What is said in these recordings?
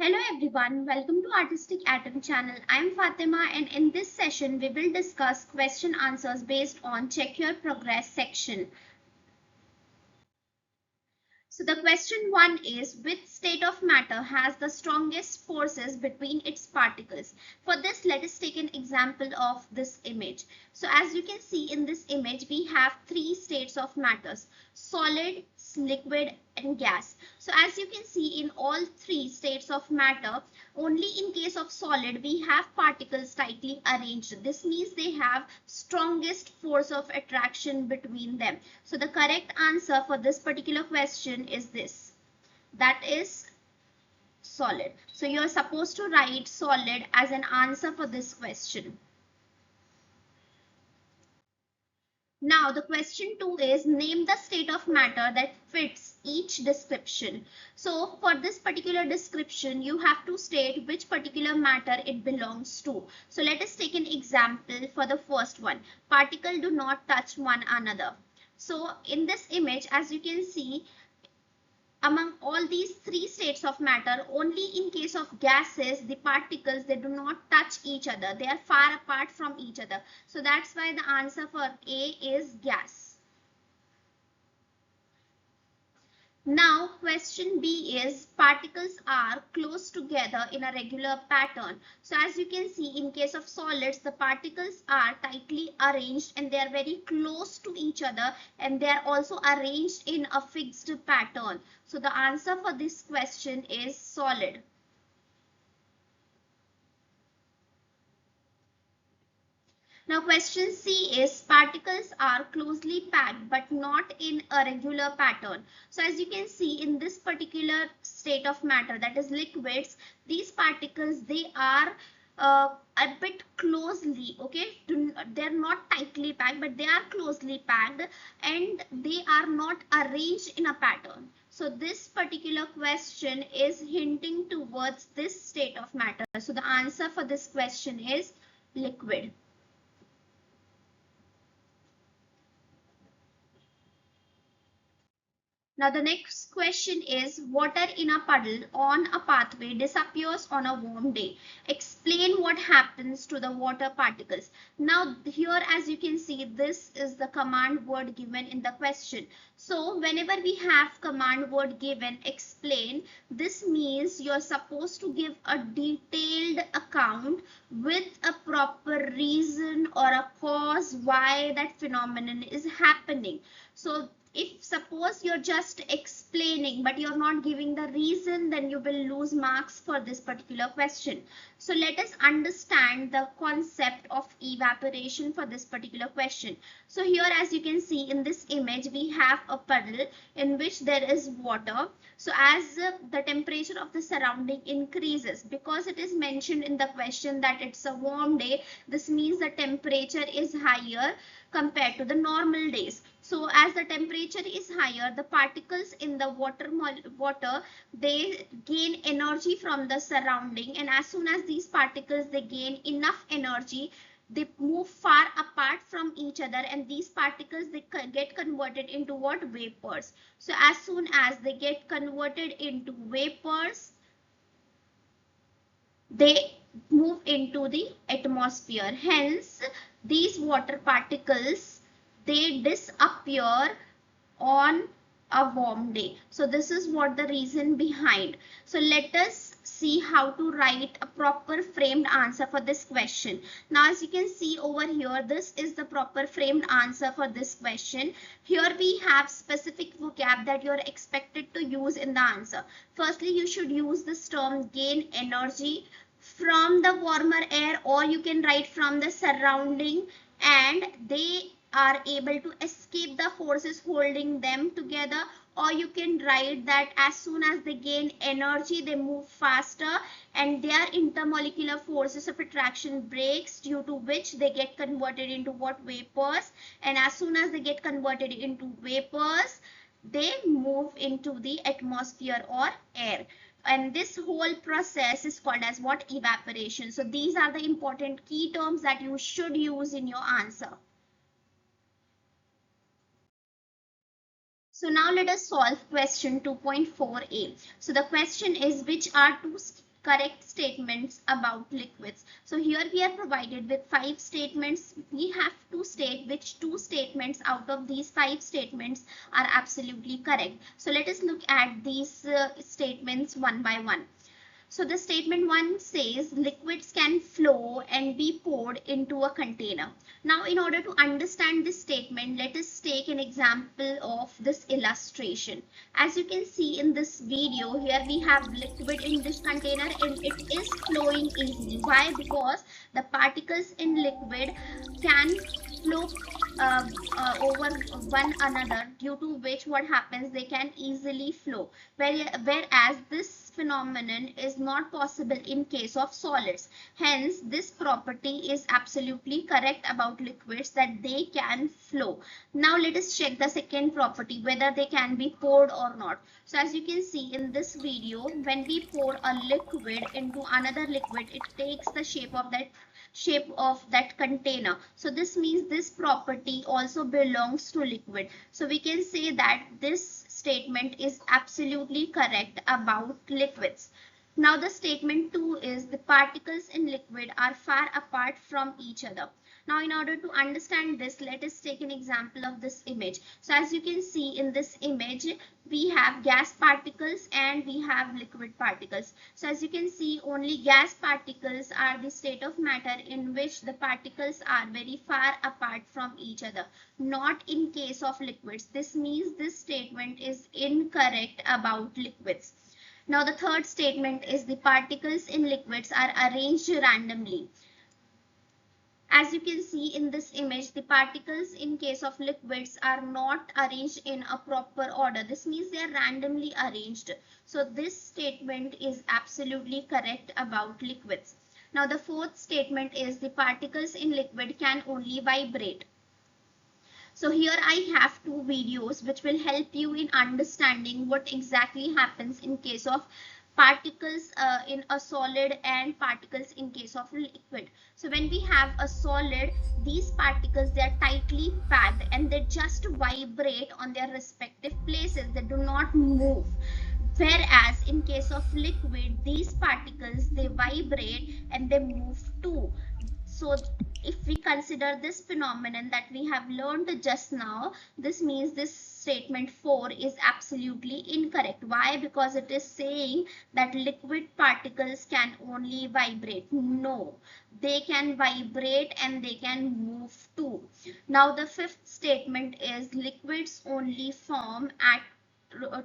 Hello everyone, welcome to Artisticatom channel. I am Fatima and in this session we will discuss question answers based on check your progress section. So the question 1 is which state of matter has the strongest forces between its particles? For this, let us take an example of this image. So as you can see in this image, we have three states of matters: solid, liquid and gas. So as you can see in all three states of matter, only in case of solid we have particles tightly arranged. This means they have strongest force of attraction between them. So the correct answer for this particular question is this. That is solid. So you're supposed to write solid as an answer for this question. Now the question 2 is name the state of matter that fits each description. So for this particular description, you have to state which particular matter it belongs to. So let us take an example for the first one. Particles do not touch one another. So in this image, as you can see, among all these three states of matter, only in case of gases, the particles, they do not touch each other. They are far apart from each other. So that's why the answer for A is gas. Now question B is particles are close together in a regular pattern. So as you can see in case of solids, the particles are tightly arranged and they are very close to each other and they are also arranged in a fixed pattern. So the answer for this question is solid. Now question C is particles are closely packed but not in a regular pattern. So as you can see in this particular state of matter, that is liquids, these particles, they are a bit closely, okay, they're not tightly packed but they are closely packed and they are not arranged in a pattern. So this particular question is hinting towards this state of matter. So the answer for this question is liquid. Now the next question is water in a puddle on a pathway disappears on a warm day. Explain what happens to the water particles. Now here as you can see, this is the command word given in the question. So whenever we have command word given, explain, this means you're supposed to give a detailed account with a proper reason or a cause why that phenomenon is happening. So if suppose you're just explaining but you're not giving the reason, then you will lose marks for this particular question. So let us understand the concept of evaporation for this particular question. So here as you can see in this image, we have a puddle in which there is water. So as the temperature of the surrounding increases, because it is mentioned in the question that it's a warm day, this means the temperature is higher compared to the normal days. So as the temperature is higher, the particles in the water, they gain energy from the surrounding, and as soon as these particles, they gain enough energy, they move far apart from each other, and these particles, they get converted into what? Vapors. So as soon as they get converted into vapors, they move into the atmosphere. Hence these water particles, they disappear on a warm day. So this is what the reason behind. So let us see how to write a proper framed answer for this question. Now as you can see over here, this is the proper framed answer for this question. Here we have specific vocab that you're expected to use in the answer. Firstly, you should use this term gain energy from the warmer air, or you can write from the surrounding, and they are able to escape the forces holding them together, or you can write that as soon as they gain energy, they move faster and their intermolecular forces of attraction breaks, due to which they get converted into what? Vapors, and as soon as they get converted into vapors, they move into the atmosphere or air, and this whole process is called as what? Evaporation. So these are the important key terms that you should use in your answer. So now let us solve question 2.4a. So the question is which are two correct statements about liquids. So here we are provided with 5 statements. We have to state which 2 statements out of these 5 statements are absolutely correct. So let us look at these statements one by one. So the statement 1 says liquids can flow and be poured into a container. Now in order to understand this statement, let us take an example of this illustration. As you can see in this video, here we have liquid in this container and it is flowing easily. Why? Because the particles in liquid can flow over one another, due to which what happens, they can easily flow. Whereas this phenomenon is not possible in case of solids. Hence, this property is absolutely correct about liquids, that they can flow. Now let us check the second property, whether they can be poured or not. So as you can see in this video, when we pour a liquid into another liquid, it takes the shape of that container. So this means this property also belongs to liquid. So we can say that this statement is absolutely correct about liquids. Now the statement 2 is the particles in liquid are far apart from each other. Now in order to understand this, let us take an example of this image. So as you can see in this image, we have gas particles and we have liquid particles. So as you can see, only gas particles are the state of matter in which the particles are very far apart from each other, not in case of liquids. This means this statement is incorrect about liquids. Now the third statement is the particles in liquids are arranged randomly. As you can see in this image, the particles in case of liquids are not arranged in a proper order. This means they are randomly arranged. So this statement is absolutely correct about liquids. Now the fourth statement is the particles in liquid can only vibrate. So here I have 2 videos which will help you in understanding what exactly happens in case of particles in a solid and particles in case of liquid. So when we have a solid, these particles, they are tightly packed and they just vibrate on their respective places. They do not move. Whereas in case of liquid, these particles, they vibrate and they move too. So if we consider this phenomenon that we have learned just now, this means this statement 4 is absolutely incorrect. Why? Because it is saying that liquid particles can only vibrate. No, they can vibrate and they can move too. Now the fifth statement is liquids only form at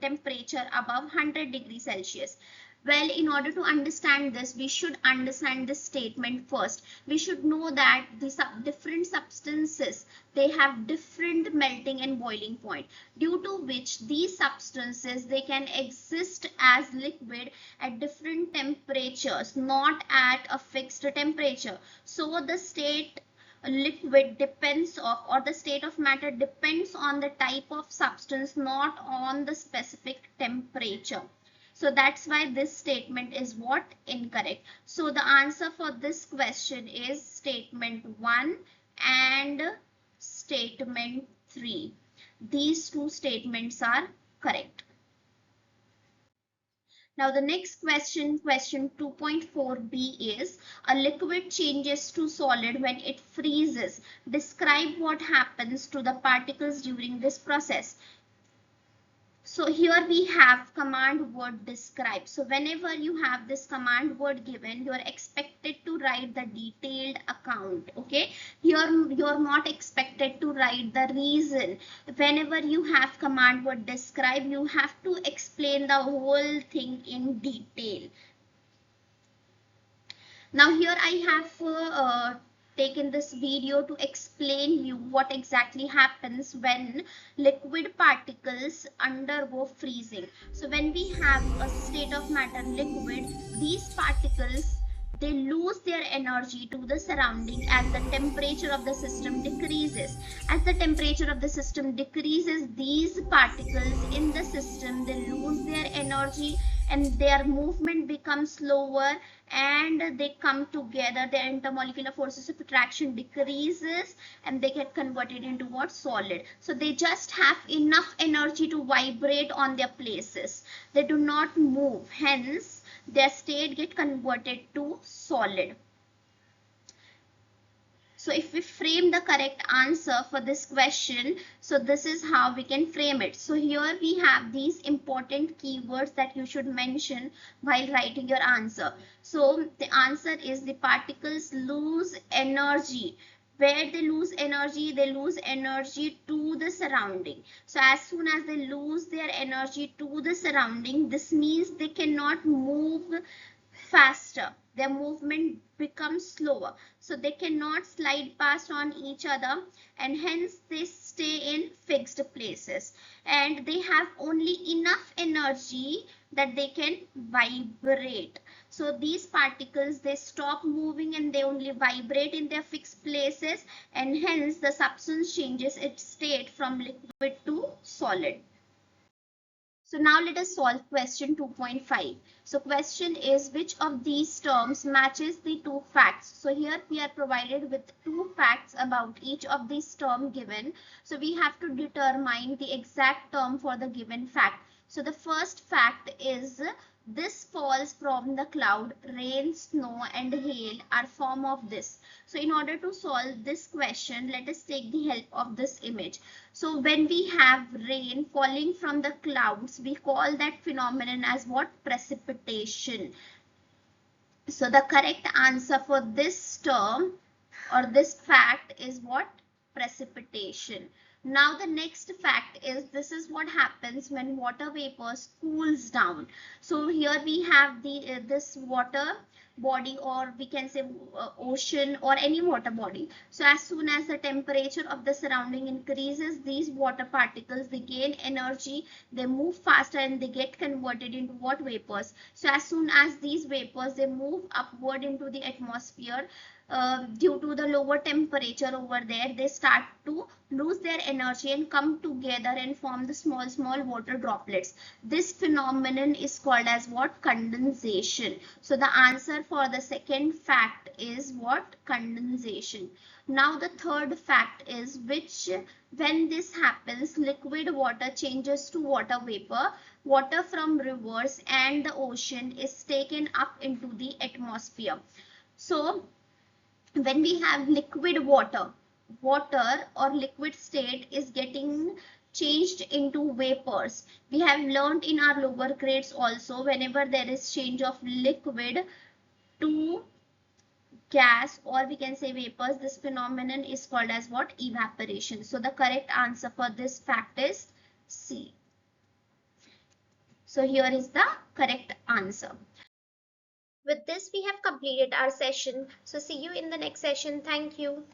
temperature above 100 degrees Celsius. Well, in order to understand this, we should understand this statement first. We should know that the different substances, they have different melting and boiling point, due to which these substances, they can exist as liquid at different temperatures, not at a fixed temperature. So the state liquid depends of, or the state of matter depends on the type of substance, not on the specific temperature. So that's why this statement is what? Incorrect. So the answer for this question is statement 1 and statement 3. These 2 statements are correct. Now the next question, question 2.4b is, a liquid changes to solid when it freezes. Describe what happens to the particles during this process. So here we have command word describe. So whenever you have this command word given, you are expected to write the detailed account. Okay, you're not expected to write the reason. Whenever you have command word describe, you have to explain the whole thing in detail. Now here I have taken this video to explain you what exactly happens when liquid particles undergo freezing. So when we have a state of matter liquid, these particles, they lose their energy to the surrounding as the temperature of the system decreases. As the temperature of the system decreases, these particles in the system, they lose their energy and their movement becomes slower and they come together. Their intermolecular forces of attraction decreases and they get converted into what? Solid. So they just have enough energy to vibrate on their places. They do not move. Hence, their state get converted to solid. So if we frame the correct answer for this question, so this is how we can frame it. So here we have these important keywords that you should mention while writing your answer. So the answer is the particles lose energy. Where they lose energy to the surrounding. So as soon as they lose their energy to the surrounding, this means they cannot move faster, their movement becomes slower, so they cannot slide past on each other, and hence they stay in fixed places, and they have only enough energy that they can vibrate. So these particles, they stop moving and they only vibrate in their fixed places, and hence the substance changes its state from liquid to solid. So now let us solve question 2.5. So question is, which of these terms matches the two facts? So here we are provided with two facts about each of these term given. So we have to determine the exact term for the given fact. So the first fact is, this falls from the cloud, rain, snow and hail are form of this. So in order to solve this question, let us take the help of this image. So when we have rain falling from the clouds, we call that phenomenon as what? Precipitation. So the correct answer for this term or this fact is what? Precipitation. Now the next fact is, this is what happens when water vapors cools down. So here we have the this water body, or we can say ocean or any water body. So as soon as the temperature of the surrounding increases, these water particles, they gain energy, they move faster and they get converted into what? Vapors. So as soon as these vapors, they move upward into the atmosphere, due to the lower temperature over there, they start to lose their energy and come together and form the small water droplets. This phenomenon is called as what? Condensation. So the answer for the second fact is what? Condensation. Now the third fact is, which when this happens, liquid water changes to water vapor. Water from rivers and the ocean is taken up into the atmosphere. So when we have liquid water, water or liquid state is getting changed into vapors. We have learned in our lower grades also, whenever there is change of liquid to gas, or we can say vapors, this phenomenon is called as what? Evaporation. So the correct answer for this fact is C. So here is the correct answer. With this, we have completed our session. So see you in the next session. Thank you.